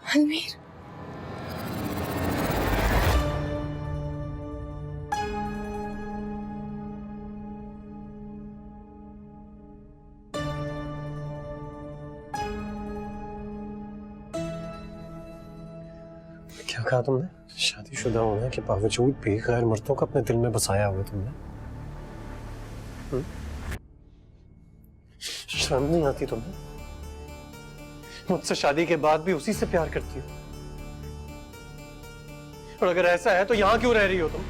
हलमीर, क्या कहा तुमने? शादीशुदा होने के बावजूद भी गैर मर्दों को अपने दिल में बसाया हुआ तुमने। शर्म नहीं आती तुम्हें? मुझसे शादी के बाद भी उसी से प्यार करती हो, और अगर ऐसा है तो यहां क्यों रह रही हो तुम?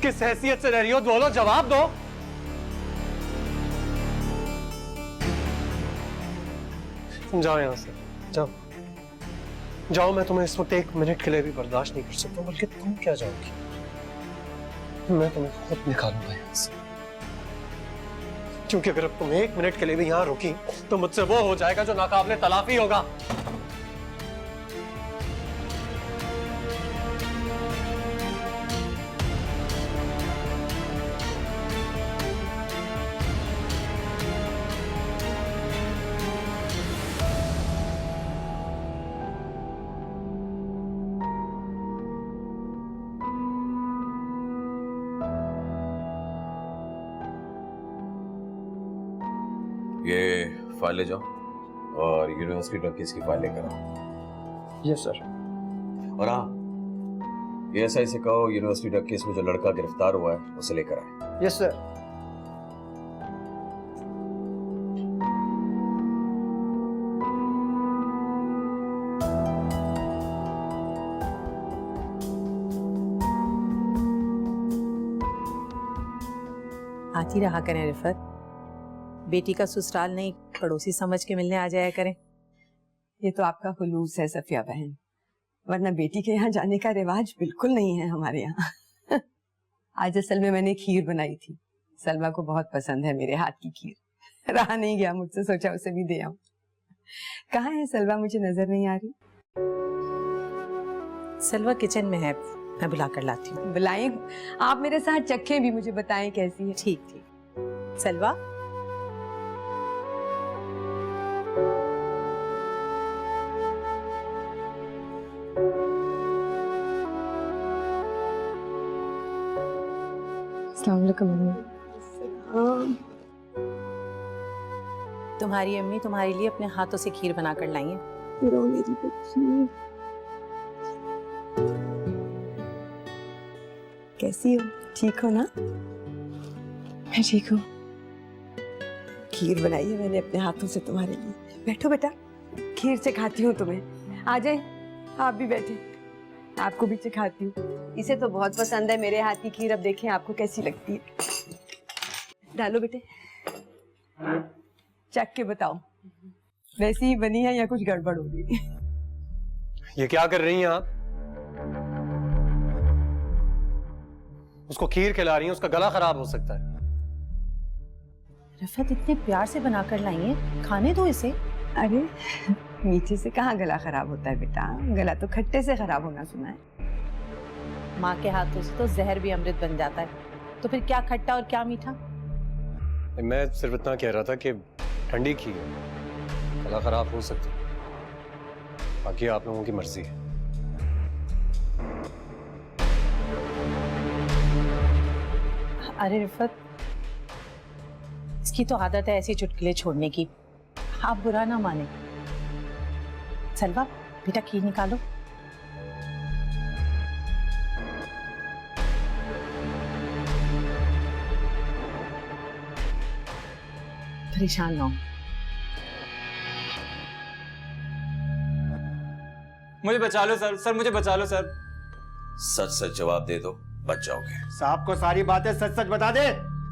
किस हैसियत से रह रही हो? बोलो, जवाब दो। तुम जाओ यहां से, जाओ जाओ। मैं तुम्हें इस वक्त 1 मिनट के लिए भी बर्दाश्त नहीं कर सकता, बल्कि तुम क्या जाओगी? मैं तुम्हें खुद निकालूंगा यहां से, क्योंकि अगर अब तुम 1 मिनट के लिए भी यहां रुकी तो मुझसे वो हो जाएगा जो नाकाबिले तलाफी होगा। ये फाइल ले जाओ और यूनिवर्सिटी डॉक्यूमेंट्स की फाइल लेकर आओ। Yes sir. और हाँ, एएसआई से कहो यूनिवर्सिटी डॉक्यूमेंट्स में जो लड़का गिरफ्तार हुआ है उसे लेकर आए। Yes sir. आती रहा करें रिफत, बेटी का ससुराल नहीं पड़ोसी समझ के मिलने आ जाया करें। ये तो आपका खुलूस है सफिया बहन, वरना बेटी के यहाँ जाने का रिवाज बिल्कुल नहीं है हमारे यहाँ। आज असल में मैंने खीर बनाई थी, सलमा को बहुत पसंद है मेरे हाथ की खीर। रहा नहीं गया मुझसे, सोचा उसे भी दे आऊं। कहाँ है सलमा? मुझे नजर नहीं आ रही। सलवा किचन में है, मैं बुला कर लाती हूँ। बुलाएं, आप मेरे साथ चखें भी, मुझे बताएं कैसी है। ठीक ठीक। सलवा, अस्सलाम वालेकुम मम्मी। तुम्हारी अम्मी तुम्हारे लिए अपने हाथों से खीर बनाकर लाई है। मेरी बच्ची कैसी हो? ठीक हो ना? मैं ठीक हूँ। खीर बनाई है मैंने अपने हाथों से तुम्हारे लिए। बैठो बेटा, खीर से खाती हूँ तुम्हें। आ जाए, आप भी बैठे, आपको भी सिखाती हूँ। इसे तो बहुत पसंद है मेरे हाथ की खीर। अब देखें आपको कैसी लगती है। डालो बेटे, चख के बताओ वैसी ही बनी है या कुछ गड़बड़ हो गई? ये क्या कर रही हैं आप? उसको खीर खिला रही हैं, उसका गला खराब हो सकता है। रफत इतने प्यार से बनाकर लाई है, खाने दो इसे। अरे मीठे से कहाँ गला खराब होता है बेटा, गला तो खट्टे से खराब होना सुना है। माँ के हाथों से तो जहर भी अमृत बन जाता है, तो फिर क्या खट्टा और क्या मीठा? मैं सिर्फ इतना कह रहा था कि ठंडी खीर है, गला खराब हो सकता है, बाकी आप लोगों की मर्जी है। अरे रिफत, इसकी तो आदत है ऐसी चुटकुले छोड़ने की, आप बुरा ना माने। सलवा बेटा खीर निकालो। परेशान ना हो। मुझे बचा लो सर, सर मुझे बचा लो सर। सच सच जवाब दे दो, बच जाओगे। साहब को सारी बातें सच सच बता दे।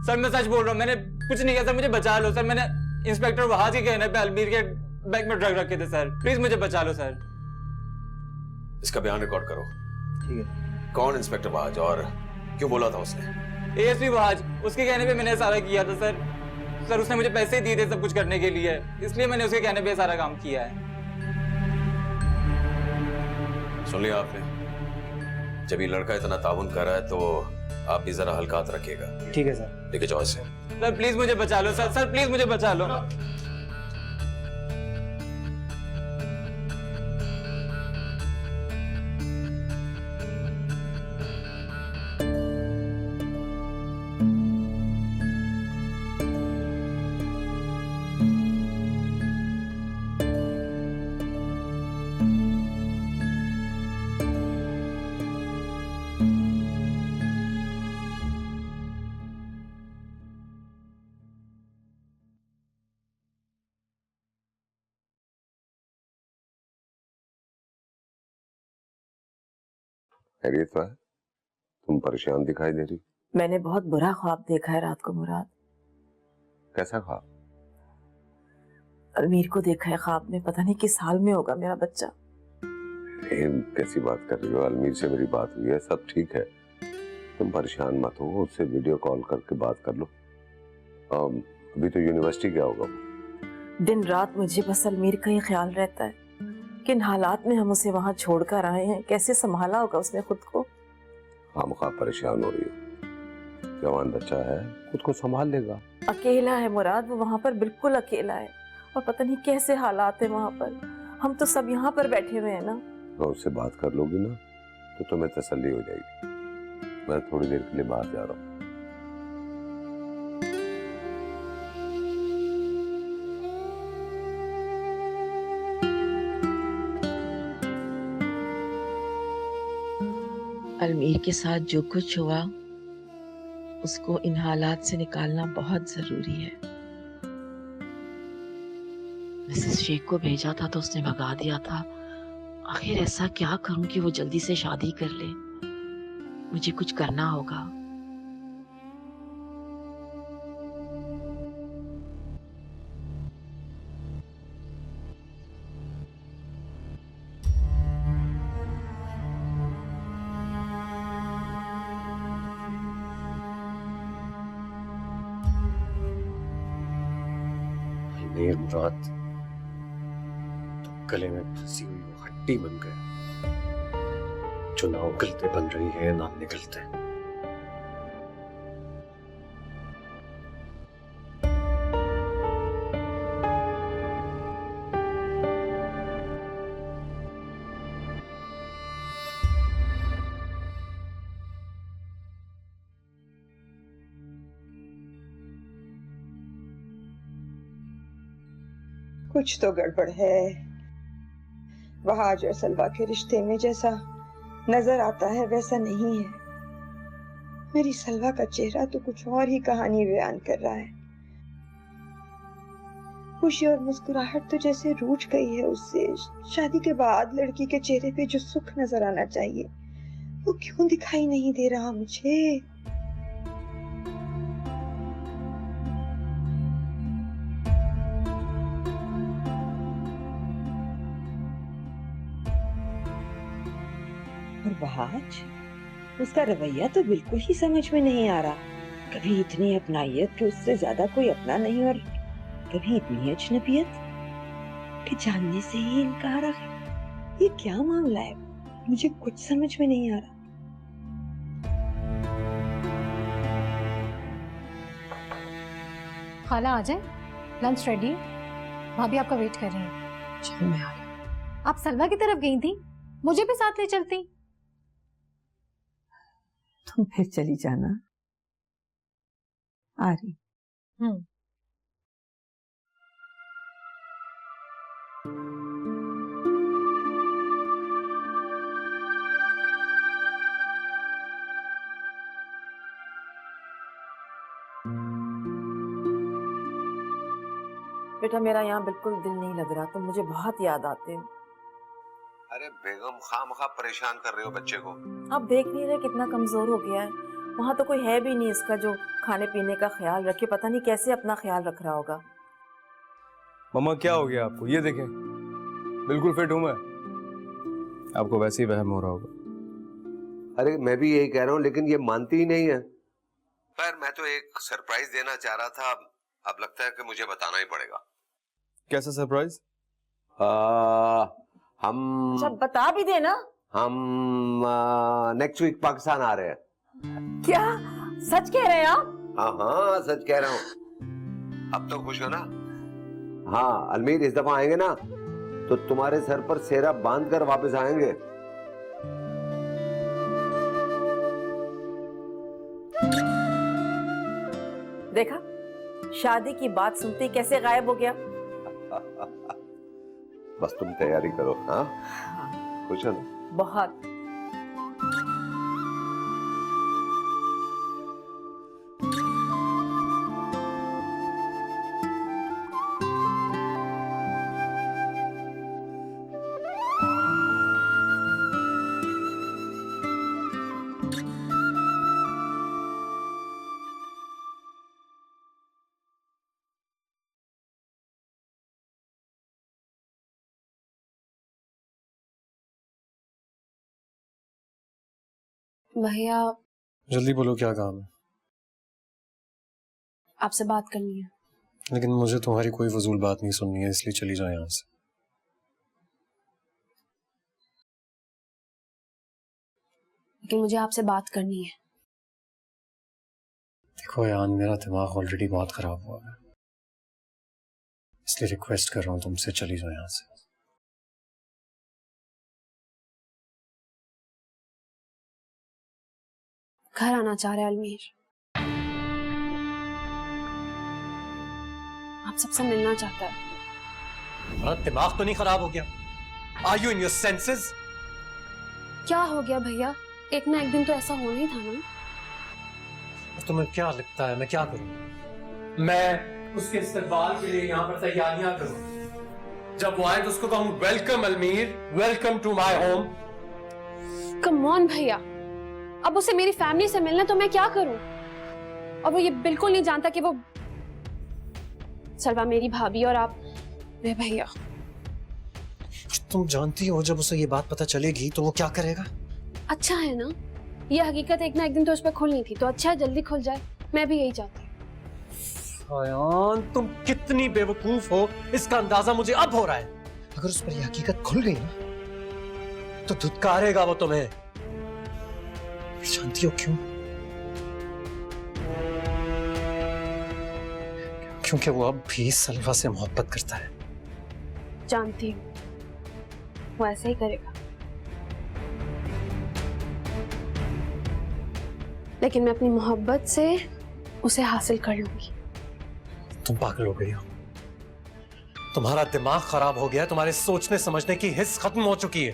सर मैं सच बोल रहा हूँ, मैंने कुछ नहीं किया सर, मुझे बचा लो सर। मैंने इंस्पेक्टर वहाज के कहने पे अलमीर के बैग में ड्रग रखे थे सर, प्लीज मुझे बचा लो सर। इसका बयान रिकॉर्ड करो। ठीक है। कौन इंस्पेक्टर वहाज और क्यों बोला था उसने? एएसपी वहाज, उसके कहने पे मैंने सारा किया था सर। सर उसने मुझे पैसे दिए थे सब कुछ करने के लिए, इसलिए मैंने उसके कहने पे सारा काम किया है। सुन लिया आपने? जब ये लड़का इतना ताउन कर रहा है तो आप भी जरा हल्का हाथ रखिएगा। ठीक है सर। लेके जाओ इसे। सर प्लीज मुझे बचा लो सर, सर प्लीज मुझे बचा लो। खैरियत है? तुम परेशान दिखाई दे रही। मैंने बहुत बुरा ख्वाब देखा है रात को मुराद। कैसा ख्वाब? अलमीर को देखा है ख्वाब में, पता नहीं किस हाल में होगा मेरा बच्चा। कैसी बात कर रही हो? अलमीर से मेरी बात हुई है, सब ठीक है, तुम परेशान मत हो। उससे वीडियो कॉल करके बात कर लो। अभी तो यूनिवर्सिटी गया होगा वो। दिन रात मुझे बस अलमीर का ही ख्याल रहता है, किन हालात में हम उसे वहां छोड़कर आए हैं, कैसे संभाला होगा उसने खुद को। खामखा परेशान हो रही हो, जवान बच्चा है, खुद को संभाल लेगा। अकेला है मुराद, वो वहां पर बिल्कुल अकेला है, और पता नहीं कैसे हालात है वहां पर। हम तो सब यहाँ पर बैठे हुए हैं ना। तो उससे बात कर लोगी ना तो तुम्हें तसल्ली हो जाएगी। मैं थोड़ी देर के लिए बाहर जा रहा हूँ। अलमीर के साथ जो कुछ हुआ उसको इन हालात से निकालना बहुत जरूरी है। मिसेस शेख को भेजा था तो उसने भगा दिया था। आखिर ऐसा क्या करूं कि वो जल्दी से शादी कर ले। मुझे कुछ करना होगा। अलमीर मुराद तो गले में फंसी हुई वो हड्डी बन गया, जो ना उगलते बन रही है ना निकलते। कुछ तो गड़बड़ है। वहाज और सलवा के रिश्ते में जैसा नजर आता है वैसा नहीं है। मेरी सलवा का चेहरा तो कुछ और ही कहानी बयान कर रहा है। खुशी और मुस्कुराहट तो जैसे रूठ गई है उससे। शादी के बाद लड़की के चेहरे पे जो सुख नजर आना चाहिए वो क्यों दिखाई नहीं दे रहा मुझे। और वहाज, उसका रवैया तो बिल्कुल ही समझ में नहीं आ रहा। कभी इतनी अपनाइयत कि उससे ज्यादा कोई अपना नहीं, और कभी इतनी अजनबियत कि जानने से ही इनकार। ये क्या मामला है, मुझे कुछ समझ में नहीं आ रहा। खाला आ जाए, लंच रेडी है, भाभी आपका वेट कर रही हैं। चलो मैं आ रही। आप सलवा की तरफ गई थी, मुझे भी साथ ले चलती। तुम फिर चली जाना। आ रही। बेटा मेरा यहाँ बिल्कुल दिल नहीं लग रहा, तुम मुझे बहुत याद आते हो। अरे बेगम, खामखा परेशान कर रहे हो बच्चे को। आप देख नहीं रहे कितना कमजोर हो गया है। वहाँ तो कोई है भी नहीं इसका जो खाने पीने का ख्याल रखे। पता नहीं कैसे अपना ख्याल रख रहा होगा। मम्मा क्या हो गया आपको? ये देखें, बिल्कुल फिट हूं मैं। आपको वैसे ही वहम हो रहा होगा। अरे मैं भी यही कह रहा हूँ, लेकिन ये मानती ही नहीं है। पर मैं तो एक सरप्राइज देना चाह रहा था, अब लगता है कि मुझे बताना ही पड़ेगा। कैसा सरप्राइज? हम अच्छा बता भी देना। हम नेक्स्ट वीक पाकिस्तान आ रहे हैं। क्या सच कह रहे हैं आप? हाँ हाँ सच कह रहा हूँ। अब तो खुश हो ना? हाँ अलमीर, इस दफा आएंगे ना तो तुम्हारे सर पर सेहरा बांध कर वापस आएंगे। देखा, शादी की बात सुनते ही कैसे गायब हो गया। बस तुम तैयारी करो। हाँ खुश हो ना? बहुत। भैया जल्दी बोलो, क्या काम है? आपसे बात करनी है। लेकिन मुझे तुम्हारी कोई फजूल बात नहीं सुननी है, इसलिए चली जाओ यहाँ से। लेकिन मुझे आपसे बात करनी है। देखो यान, मेरा दिमाग ऑलरेडी बहुत खराब हुआ है, इसलिए रिक्वेस्ट कर रहा हूँ तुमसे, चली जाओ यहाँ से। घर आना चाह रहे हैं अलमीर। आप सबसे मिलना चाहता है। तुम्हारा दिमाग तो नहीं खराब हो गया? Are you in your senses? क्या हो गया भैया? एक ना एक दिन तो ऐसा होना ही था ना। तुम्हें क्या लगता है मैं क्या करूँ? मैं उसके इस्तेमाल के लिए यहाँ पर तैयारियां करूँ। जब वो आए तो उसको कहूँ welcome Almir, welcome to my home. Come on भैया, अब उसे मेरी फैमिली से मिलना तो मैं क्या करूं? और वो ये बिल्कुल नहीं जानता कि वो सलवा मेरी भाभी और आप मेरे भैया। तुम जानती हो जब उसे ये बात पता चलेगी तो वो क्या करेगा? अच्छा है ना, ये हकीकत एक ना एक दिन तो उस पर खुलनी थी, तो अच्छा है जल्दी खुल जाए। मैं भी यही चाहती हूँ। आयान, तुम कितनी बेवकूफ हो इसका अंदाजा मुझे अब हो रहा है। अगर उस पर यह हकीकत खुल गई ना तो धुतकारेगा वो तुम्हें। जानती हो क्यों? क्योंकि वो अब भी सलवा से मोहब्बत करता है। जानती हूँ, वो ऐसे ही करेगा। लेकिन मैं अपनी मोहब्बत से उसे हासिल कर लूंगी। तुम पागल हो गई हो, तुम्हारा दिमाग खराब हो गया, तुम्हारे सोचने समझने की हिस्स खत्म हो चुकी है।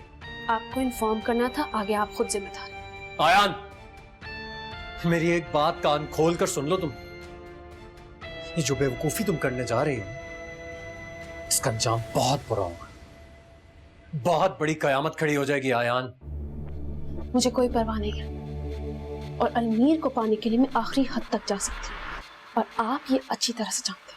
आपको इन्फॉर्म करना था, आगे आप खुद जिम्मेदार। आयान, मेरी एक बात कान खोल कर सुन लो तुम। ये जो बेवकूफी तुम करने जा रही हो इसका अंजाम बहुत बुरा होगा। बहुत बड़ी कयामत खड़ी हो जाएगी आयान। मुझे कोई परवाह नहीं है और अलमीर को पाने के लिए मैं आखिरी हद तक जा सकती हूँ, और आप ये अच्छी तरह से जानते हैं।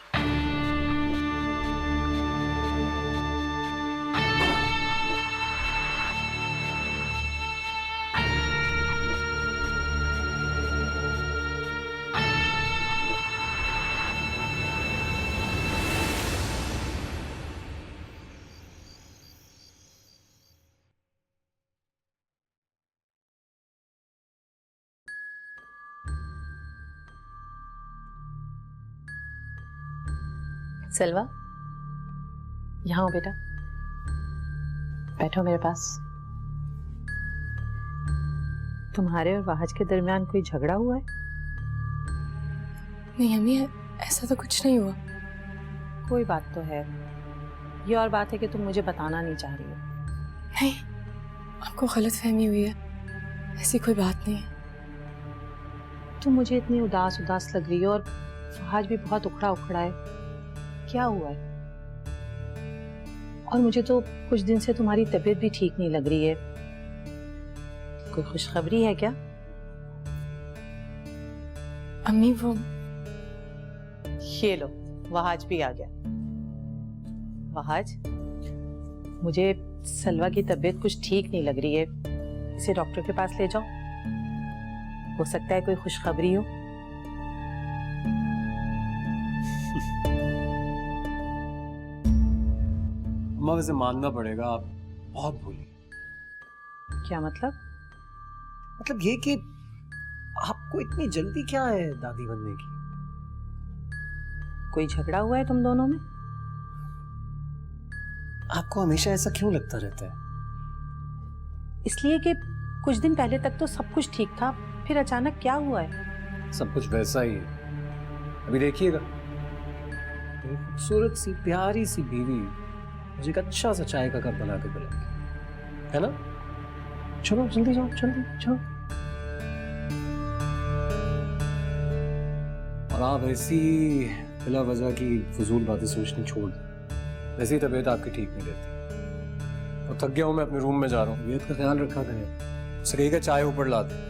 सलवा, यहाँ हो बेटा, बैठो मेरे पास। तुम्हारे और वहाज के दरमियान कोई झगड़ा हुआ है? नहीं अम्मी, ऐसा तो कुछ नहीं हुआ। कोई बात तो है, ये और बात है कि तुम मुझे बताना नहीं चाह रही हो। नहीं, आपको गलतफहमी हुई है, ऐसी कोई बात नहीं है। तुम मुझे इतनी उदास उदास लग रही हो और फहाज भी बहुत उखड़ा उखड़ा है, क्या हुआ है? और मुझे तो कुछ दिन से तुम्हारी तबीयत भी ठीक नहीं लग रही है, कोई खुशखबरी है क्या? अम्मी वो ये लो, वहाज भी आ गया। वहाज, मुझे सलवा की तबीयत कुछ ठीक नहीं लग रही है, इसे डॉक्टर के पास ले जाओ, हो सकता है कोई खुशखबरी हो। अम्मा, वैसे मानना पड़ेगा आप बहुत भूली। क्या मतलब? मतलब ये कि आपको इतनी जल्दी क्या है दादी बनने की? कोई झगड़ा हुआ है तुम दोनों में? आपको हमेशा ऐसा क्यों लगता रहता है? इसलिए कि कुछ दिन पहले तक तो सब कुछ ठीक था, फिर अचानक क्या हुआ है? सब कुछ वैसा ही है। अभी देखिएगा, मेरी खूबसूरत सी प्यारी सी बीवी मुझे एक अच्छा सा चाय का कप बना के पिलाएगी, है ना? चलो जल्दी जाओ, जल्दी जाओ। और आप ऐसी बिला वजह की फजूल बातें सोचनी छोड़ दें। वैसे ही तबीयत आपकी ठीक नहीं रहती और थक गया हूं, मैं अपने रूम में जा रहा हूँ। तबीयत का ख्याल रखा करें। उसे कहिएगा चाय ऊपर ला दे।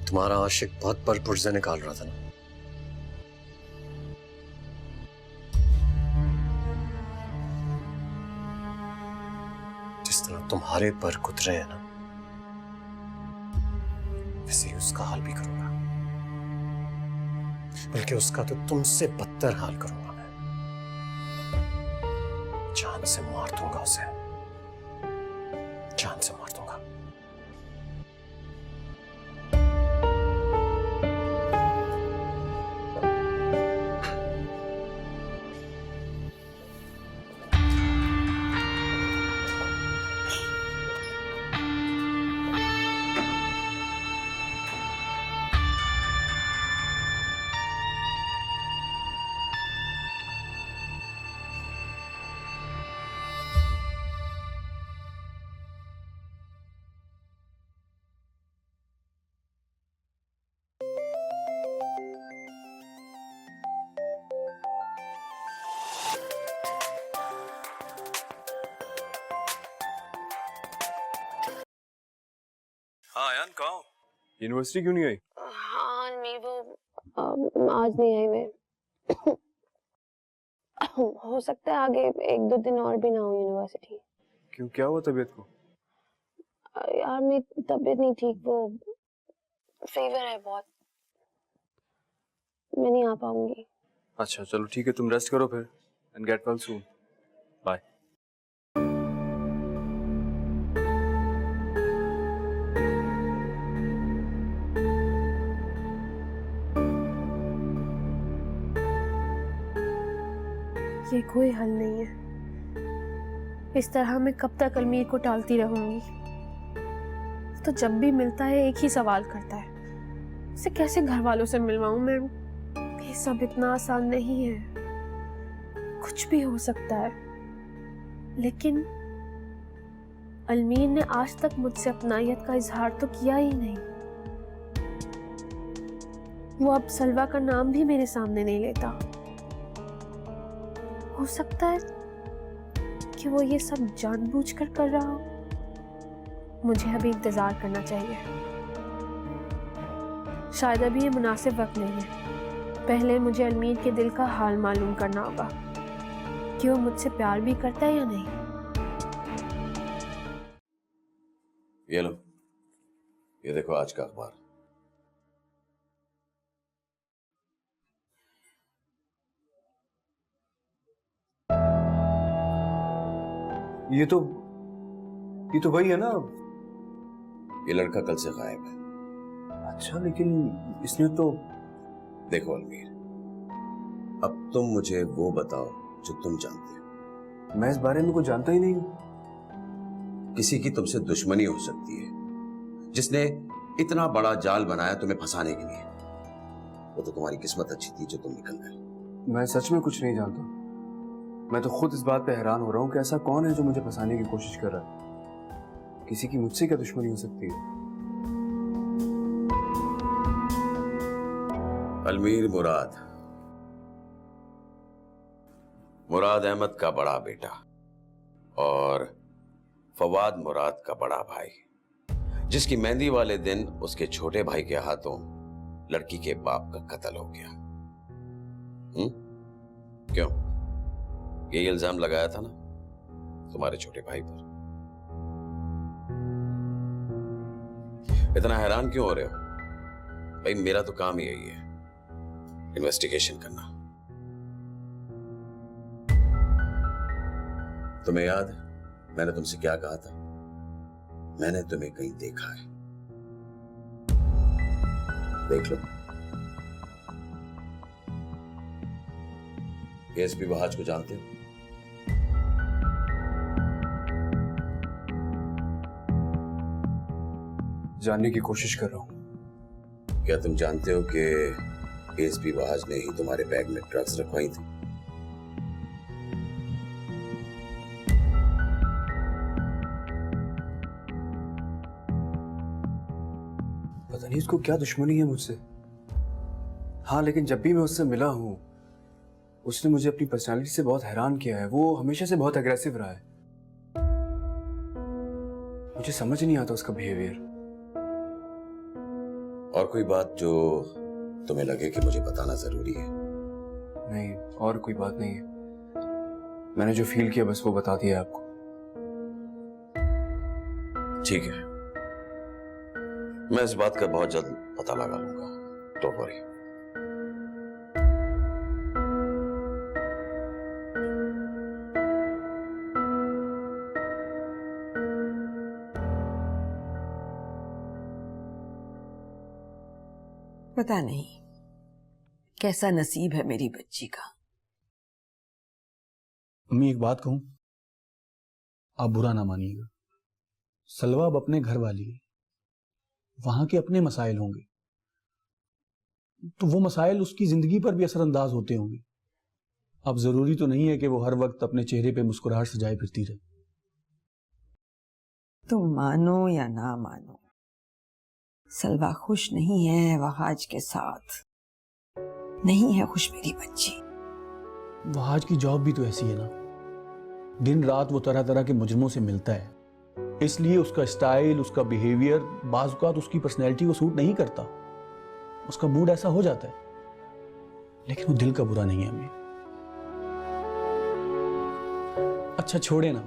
तुम्हारा आशिक बहुत पर पुर्जे निकाल रहा था ना? जिस तरह तुम्हारे पर कुतरे हैं ना, वैसे ही उसका हाल भी करूंगा। बल्कि उसका तो तुमसे बदतर हाल करूंगा मैं। जान से मार दूंगा उसे, जान से मार दूंगा। हाँ यान, कहाँ हो? यूनिवर्सिटी क्यों नहीं आई? हाँ नहीं, वो आज नहीं आई मैं। हो सकता है आगे 1-2 दिन और भी ना हो यूनिवर्सिटी। क्यों, क्या हुआ तबीयत को? यार मेरी तबीयत नहीं ठीक, वो फीवर है बहुत, मैं नहीं आ पाऊंगी। अच्छा चलो ठीक है, तुम रेस्ट करो फिर and get well soon. Bye. ये कोई हल नहीं है। इस तरह मैं कब तक अलमीर को टालती रहूंगी? तो जब भी मिलता है एक ही सवाल करता है, उसे कैसे घर वालों से मिलवाऊं मैं? ये सब इतना आसान नहीं है, कुछ भी हो सकता है। लेकिन अलमीर ने आज तक मुझसे अपनायत का इजहार तो किया ही नहीं। वो अब सलवा का नाम भी मेरे सामने नहीं लेता। हो सकता है कि वो ये सब जानबूझकर कर रहा हो। मुझे अभी इंतजार करना चाहिए। शायद अभी ये मुनासिब वक्त नहीं है। पहले मुझे अलमीर के दिल का हाल मालूम करना होगा कि वो मुझसे प्यार भी करता है या नहीं। ये लो, ये देखो आज का अखबार। ये तो वही है ना? ये लड़का कल से गायब है। अच्छा, लेकिन इसने तो... देखो अलमीर, अब तुम मुझे वो बताओ जो तुम जानते हो। मैं इस बारे में कुछ जानता ही नहीं हूं। किसी की तुमसे दुश्मनी हो सकती है, जिसने इतना बड़ा जाल बनाया तुम्हें फंसाने के लिए। वो तो तुम्हारी किस्मत अच्छी थी जो तुम निकल गए। मैं सच में कुछ नहीं जानता। मैं तो खुद इस बात पे हैरान हो रहा हूँ कि ऐसा कौन है जो मुझे फंसाने की कोशिश कर रहा है। किसी की मुझसे क्या दुश्मनी हो सकती है? अलमीर मुराद, मुराद अहमद का बड़ा बेटा और फवाद मुराद का बड़ा भाई। जिसकी मेहंदी वाले दिन उसके छोटे भाई के हाथों लड़की के बाप का कत्ल हो गया। क्यों? ये इल्जाम लगाया था ना तुम्हारे छोटे भाई पर। इतना हैरान क्यों हो रहे हो भाई? मेरा तो काम ही यही है, इन्वेस्टिगेशन करना। तुम्हें याद है मैंने तुमसे क्या कहा था? मैंने तुम्हें कहीं देखा है, देख लो। एएसपी वहाज को जानते हो? जानने की कोशिश कर रहा हूं। क्या तुम जानते हो कि एएसपी वहाज ने ही तुम्हारे बैग में ड्रग्स रखवाई थी? पता नहीं इसको क्या दुश्मनी है मुझसे। हाँ, लेकिन जब भी मैं उससे मिला हूं उसने मुझे अपनी पर्सनालिटी से बहुत हैरान किया है। वो हमेशा से बहुत एग्रेसिव रहा है। मुझे समझ नहीं आता उसका बिहेवियर। और कोई बात जो तुम्हें लगे कि मुझे बताना जरूरी है? नहीं, और कोई बात नहीं है। मैंने जो फील किया बस वो बता दिया आपको। ठीक है, मैं इस बात का बहुत जल्द पता लगा लूंगा। Don't worry. पता नहीं कैसा नसीब है मेरी बच्ची का। अम्मी एक बात कहूं, आप बुरा ना मानिएगा। सलवा अब अपने घर वाली है, वहां के अपने मसाइल होंगे, तो वो मसाइल उसकी जिंदगी पर भी असरअंदाज होते होंगे। अब जरूरी तो नहीं है कि वो हर वक्त अपने चेहरे पे मुस्कुराहट सजाए फिरती रहे। तुम मानो या ना मानो, सलवा खुश नहीं है वहाज के साथ। नहीं है खुश मेरी बच्ची। वहाज की जॉब भी तो ऐसी है ना, दिन रात वो तरह तरह के मुजरमों से मिलता है, इसलिए उसका स्टाइल, उसका बिहेवियर बाज़ औक़ात उसकी पर्सनैलिटी को सूट नहीं करता। उसका मूड ऐसा हो जाता है, लेकिन वो दिल का बुरा नहीं है हमें। अच्छा छोड़े ना,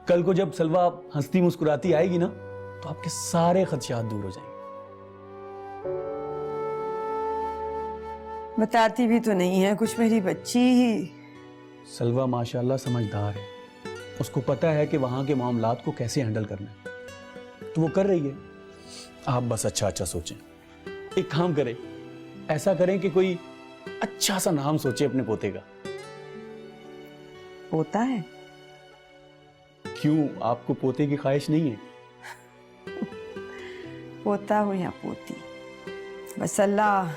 कल को जब सलवा हंसती मुस्कुराती आएगी ना तो आपके सारे खदशात दूर हो जाएंगे। बताती भी तो नहीं है कुछ मेरी बच्ची ही। सलवा माशाल्लाह समझदार है, उसको पता है कि वहां के मामलात को कैसे हैंडल करना है, तो वो कर रही है। आप बस अच्छा अच्छा सोचें। एक काम करें, ऐसा करें कि कोई अच्छा सा नाम सोचे अपने पोते का। पोता है? क्यों, आपको पोते की ख्वाहिश नहीं है? पोता हो या पोती, बस अल्लाह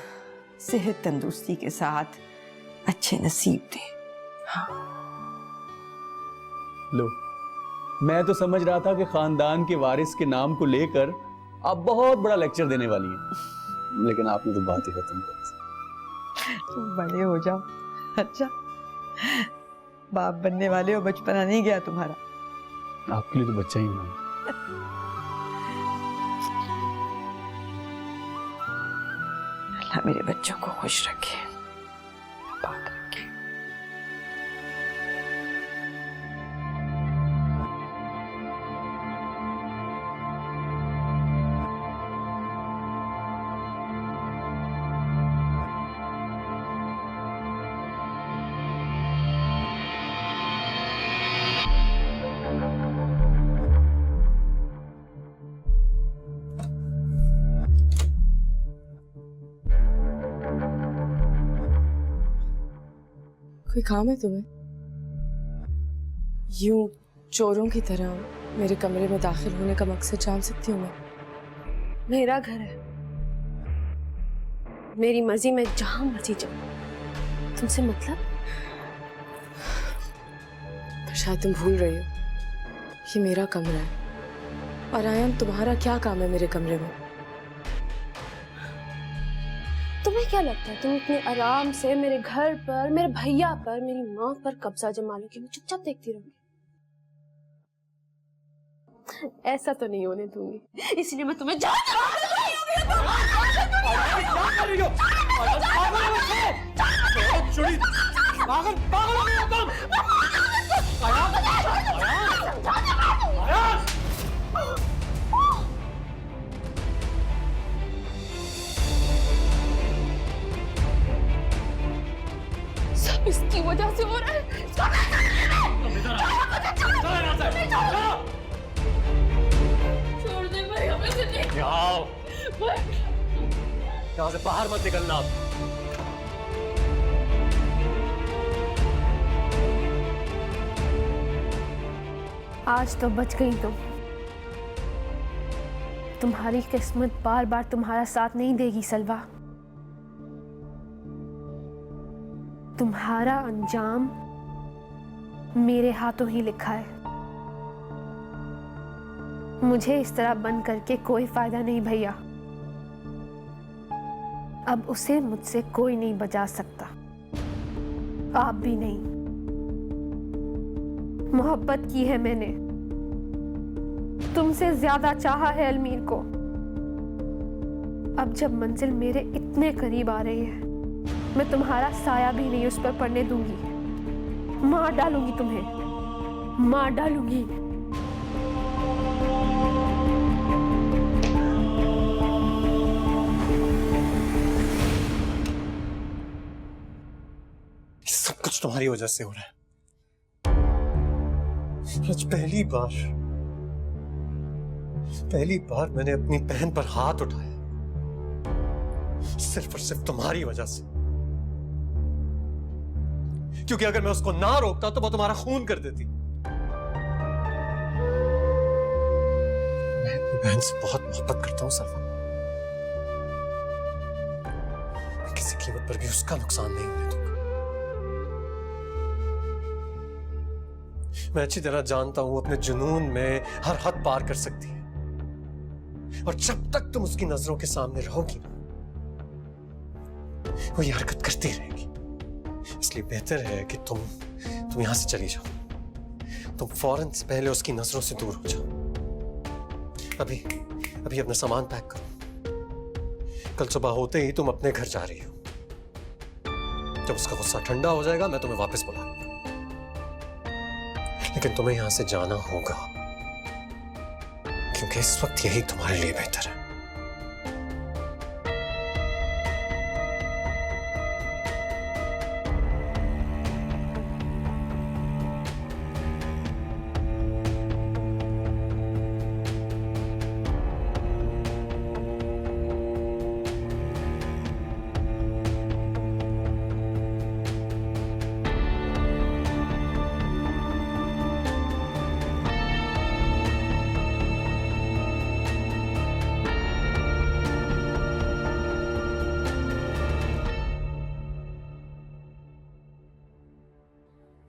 सेहत तंदुरुस्ती के साथ अच्छे नसीब दे। हाँ। लो, मैं तो समझ रहा था कि खानदान के वारिस के नाम को लेकर आप बहुत बड़ा लेक्चर देने वाली हैं, लेकिन आपने तो बात ही खत्म कर दी। तुम बड़े हो जाओ। अच्छा, बाप बनने वाले हो, बचपना नहीं गया तुम्हारा। आपके लिए तो बच्चा ही हूं। अल्लाह मेरे बच्चों को खुश रखे, पाक रखे। कोई काम है तुम्हें? यूं चोरों की तरह मेरे कमरे में दाखिल होने का मकसद जान सकती हूँ मैं? मेरा घर है, मेरी मर्जी, मैं जहां मर्जी जाऊं। तुमसे मतलब? पर शायद तुम भूल रही हो, ये मेरा कमरा है। और आयन, तुम्हारा क्या काम है मेरे कमरे में? तुम्हें क्या लगता है तुम इतने आराम से मेरे घर पर, मेरे भैया पर, मेरी माँ पर कब्जा जमा लोगे, मैं चुपचाप देखती रहूंगी? ऐसा तो नहीं होने दूंगी, इसलिए मैं तुम्हें जान सब इसकी वजह से हो रहा है। छोड़ दे भाई, हमें से नहीं। यहाँ से बाहर मत निकलना आप। आज तो बच गई तुम। तुम्हारी किस्मत बार बार तुम्हारा साथ नहीं देगी सलवा। तुम्हारा अंजाम मेरे हाथों ही लिखा है। मुझे इस तरह बंद करके कोई फायदा नहीं भैया। अब उसे मुझसे कोई नहीं बचा सकता, आप भी नहीं। मोहब्बत की है मैंने, तुमसे ज्यादा चाहा है अलमीर को। अब जब मंजिल मेरे इतने करीब आ रही है, मैं तुम्हारा साया भी नहीं उस पर पड़ने दूंगी। मार डालूंगी तुम्हें, मार डालूंगी। सब कुछ तुम्हारी वजह से हो रहा है। आज पहली बार मैंने अपनी बहन पर हाथ उठाया, सिर्फ और सिर्फ तुम्हारी वजह से। क्योंकि अगर मैं उसको ना रोकता तो वो तुम्हारा खून कर देती। मैं अपनी बहन से बहुत मोहब्बत करता हूं सलमा। मैं किसी कीमत पर भी उसका नुकसान नहीं होने दूंगा। मैं अच्छी तरह जानता हूं अपने जुनून में हर हद पार कर सकती है, और जब तक तुम उसकी नजरों के सामने रहोगी ना, वो ये हरकत करती रहेगी। इसलिए बेहतर है कि तुम यहां से चली जाओ। तुम फौरन से पहले उसकी नजरों से दूर हो जाओ। अभी अपना सामान पैक करो। कल सुबह होते ही तुम अपने घर जा रही हो। जब उसका गुस्सा ठंडा हो जाएगा मैं तुम्हें वापस बुला लूंगा। लेकिन तुम्हें यहां से जाना होगा, क्योंकि इस वक्त यही तुम्हारे लिए बेहतर है।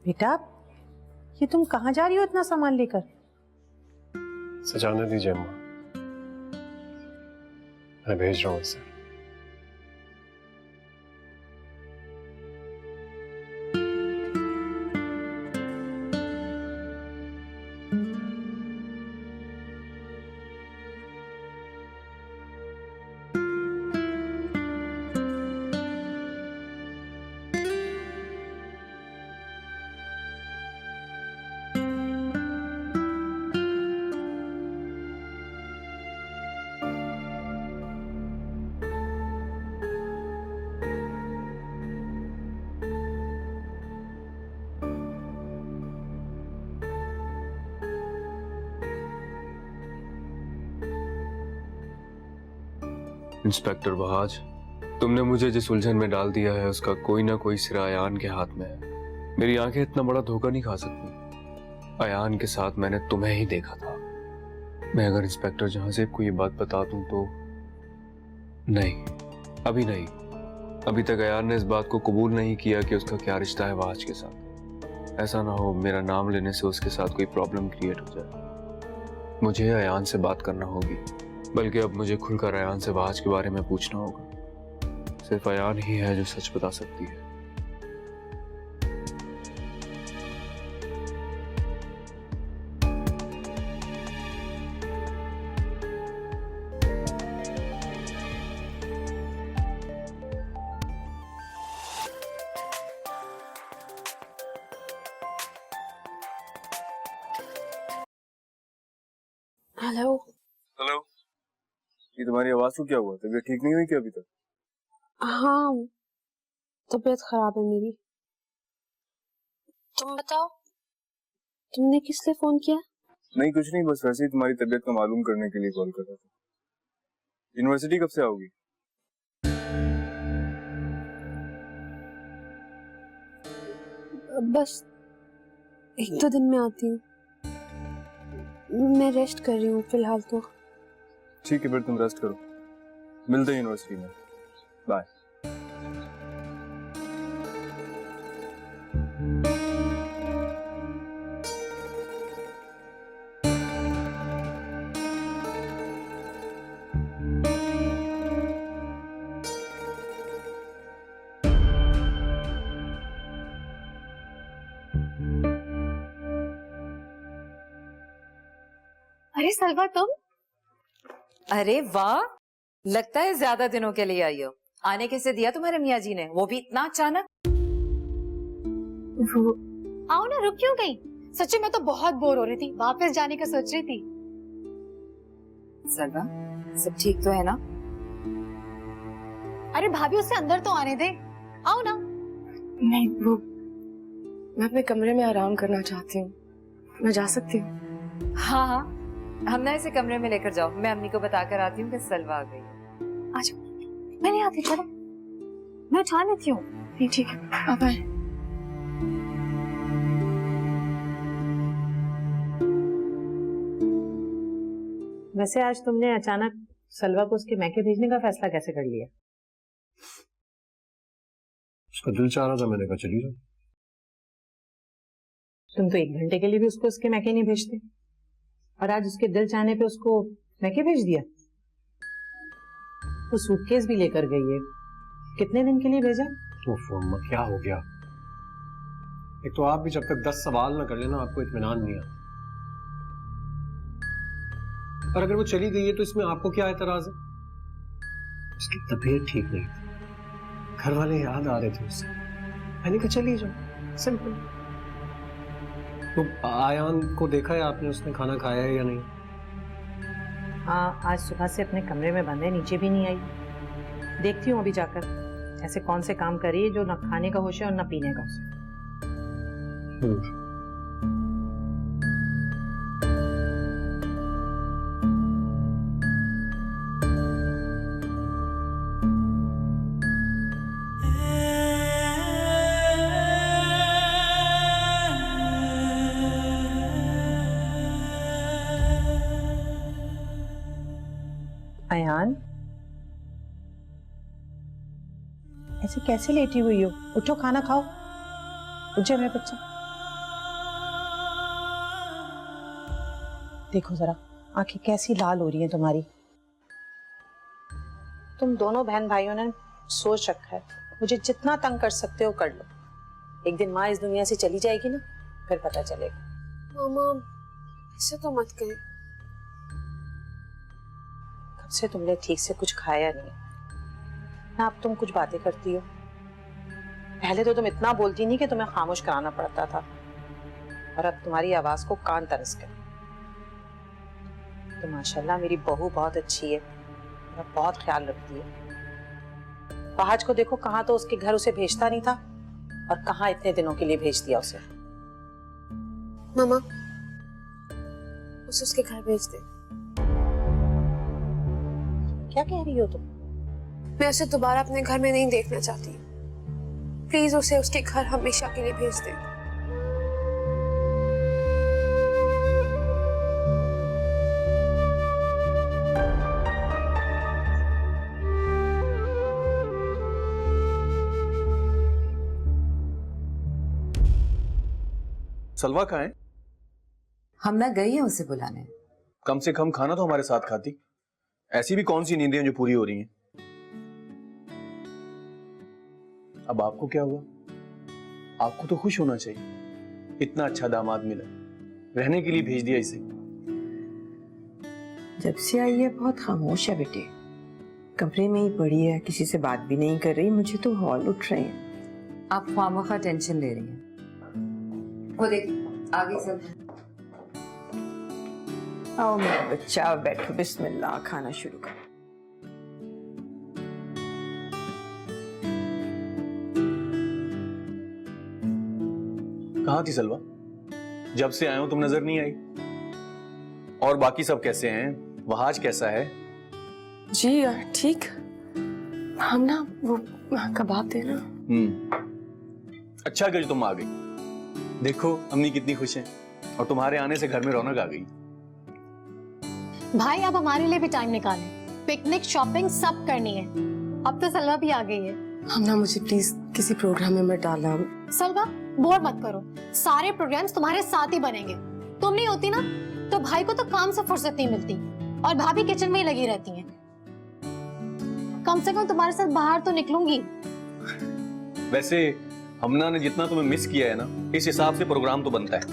बेटा, ये तुम कहाँ जा रही हो इतना सामान लेकर? सजाने दीजिए अम्मा, मैं भेज रहा हूँ इसे। इंस्पेक्टर बहाज, तुमने मुझे जिस उलझन में डाल दिया है उसका कोई ना कोई सिरा अयान के हाथ में है। मेरी आंखें इतना बड़ा धोखा नहीं खा सकती। अयान के साथ मैंने तुम्हें ही देखा था। मैं अगर इंस्पेक्टर जहांजेब को ये बात बता दूं तो नहीं, अभी नहीं। अभी तक अयान ने इस बात को कबूल नहीं किया कि उसका क्या रिश्ता है वहाज के साथ। ऐसा ना हो मेरा नाम लेने से उसके साथ कोई प्रॉब्लम क्रिएट हो जाए। मुझे अयान से बात करना होगी, बल्कि अब मुझे खुलकर अयान से वहाज के बारे में पूछना होगा। सिर्फ अयान ही है जो सच बता सकती है। हेलो। हेलो, ये तुम्हारी आवाज को क्या हुआ? तबीयत ठीक नहीं हुई क्या अभी तक? हाँ, तबीयत खराब है मेरी। तुम बताओ, तुमने किस लिए फोन किया? नहीं कुछ नहीं, बस वैसे ही तुम्हारी तबीयत का मालूम करने के लिए कॉल कर रहा था। यूनिवर्सिटी कब से आओगी? बस 1-2 दिन में आती हूँ। मैं रेस्ट कर रही हूँ फिलहाल तो। ठीक है, फिर तुम रेस्ट करो, मिलते हैं यूनिवर्सिटी में। बाय। अरे सलवा तुम? अरे वाह, लगता है ज्यादा दिनों के लिए आई हो। आने कैसे दिया तुम्हारे मियाँ जी ने, वो भी इतना अचानक? आओ ना, रुक क्यों गई? सच्ची मैं तो बहुत बोर हो रही थी, वापस जाने का सोच रही थी। सलवा, सब ठीक तो है ना? अरे भाभी, उसे अंदर तो आने दे, आओ ना। नहीं, वो मैं अपने कमरे में आराम करना चाहती हूँ, मैं जा सकती हूँ? हाँ हाँ, हम ना इसे कमरे में लेकर जाओ, मैं अम्मी को बताकर आती हूँ कि सलवा आ गई। आज मैं नहीं आती, चलो मैं उठा लेती हूँ। नहीं ठीक है, अब आए। वैसे आज तुमने अचानक सलवा को उसके मैके भेजने का फैसला कैसे कर लिया? उसका दिल चाह रहा था, मैंने कहा चली जाओ। तुम तो 1 घंटे के लिए भी उसको उसके मैके नहीं भेजते, और आज उसके दिल चाहने पे उसको मैके भेज दिया। वो सूटकेस भी लेकर गई है, कितने दिन के लिए भेजा? तो क्या हो गया? एक तो आप भी जब तक 10 सवाल ना कर लेना आपको इत्मीनान नहीं आता। और अगर वो चली गई है तो इसमें आपको क्या एतराज है? उसकी तबीयत ठीक नहीं थी, घर वाले याद आ रहे थे उससे, मैंने कहा चली जाओ, सिंपल। तो आयान को देखा है आपने, उसने खाना खाया है या नहीं? हाँ, आज सुबह से अपने कमरे में बंद है, नीचे भी नहीं आई। देखती हूँ अभी जाकर ऐसे कौन से काम कर रही है जो ना खाने का होश है और ना पीने का होश है। अयान, ऐसे कैसे लेटी हुई हो? उठो, खाना खाओ। उठ जा मेरा बच्चा। देखो जरा, आंखें कैसी लाल हो रही हैं तुम्हारी। तुम दोनों बहन भाइयों ने सोच रखा है, मुझे जितना तंग कर सकते हो कर लो। एक दिन माँ इस दुनिया से चली जाएगी ना, फिर पता चलेगा। मामा, ऐसे तो मत कहे। कब से तुमने ठीक से कुछ खाया नहीं ना, अब तुम कुछ बातें करती हो। पहले तो तुम इतना बोलती नहीं कि तुम्हें खामोश कराना पड़ता था, और अब तुम्हारी आवाज को कान तरस कर। तो माशाल्लाह मेरी बहू बहुत अच्छी है, मेरा बहुत ख्याल रखती है। फहाज को देखो, कहाँ तो उसके घर उसे भेजता नहीं था, और कहाँ इतने दिनों के लिए भेज दिया उसे। मामा, उसे उसके घर भेज दे। क्या कह रही हो तुम? मैं उसे दोबारा अपने घर में नहीं देखना चाहती। प्लीज उसे उसके घर हमेशा के लिए भेज दे। सलवा कहाँ है? हम ना गई हैं उसे बुलाने। कम से कम खाना तो हमारे साथ खाती। ऐसी भी कौन सी नींदें जो पूरी हो रही हैं? अब आपको क्या हुआ? आपको तो खुश होना चाहिए, इतना अच्छा दामाद मिला, रहने के लिए भेज दिया इसे। जब से आई है बहुत खामोश है बेटे, कमरे में ही पड़ी है, किसी से बात भी नहीं कर रही। मुझे तो हौल उठ रहे हैं। आप खामोखा टेंशन ले रही हैं। वो देखिए आ गई सब। आओ मेरा बच्चा, बैठो, बिस्मिल्लाह, खाना शुरू करो। कहाँ थी सलवा? जब से आया हूं तुम नजर नहीं आई। और बाकी सब कैसे हैं? वहाज कैसा है? जी ठीक। हम ना वो कबाब देना। अच्छा कि तुम आ गई। देखो अम्मी कितनी खुश हैं और तुम्हारे आने से घर में रौनक आ गई। भाई अब हमारे लिए भी टाइम निकालें। पिकनिक, शॉपिंग सब करनी है। अब तो सलवा भी आ गई है। हम ना, मुझे प्लीज किसी प्रोग्राम में मत डालना। सलवा बोर मत करो, सारे प्रोग्राम्स तुम्हारे साथ ही बनेंगे। तुम नहीं होती ना तो भाई को तो काम से फुर्सत नहीं मिलती और भाभी किचन में ही लगी रहती हैं। कम से कम तुम्हारे साथ बाहर तो निकलूंगी। वैसे हमना ने जितना तुम्हें मिस किया है ना, इस हिसाब से प्रोग्राम तो बनता है।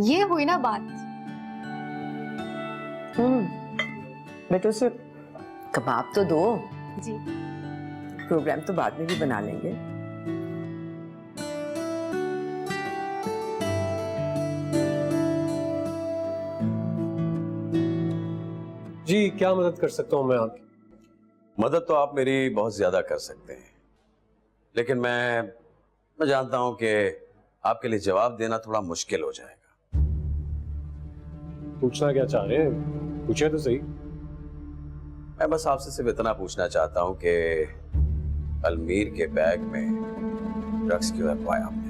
ये हुई ना बात। बेटो से कबाब तो दो। जी प्रोग्राम तो बाद में भी बना लेंगे। जी क्या मदद कर सकता हूं मैं आपकी? मदद तो आप मेरी बहुत ज्यादा कर सकते हैं, लेकिन मैं जानता हूं कि आपके लिए जवाब देना थोड़ा मुश्किल हो जाएगा। पूछना क्या चाह रहे हैं? पूछे तो सही। मैं बस आपसे सिर्फ इतना पूछना चाहता हूं कि अलमीर के बैग में ड्रग्स क्यों है पाया आपने?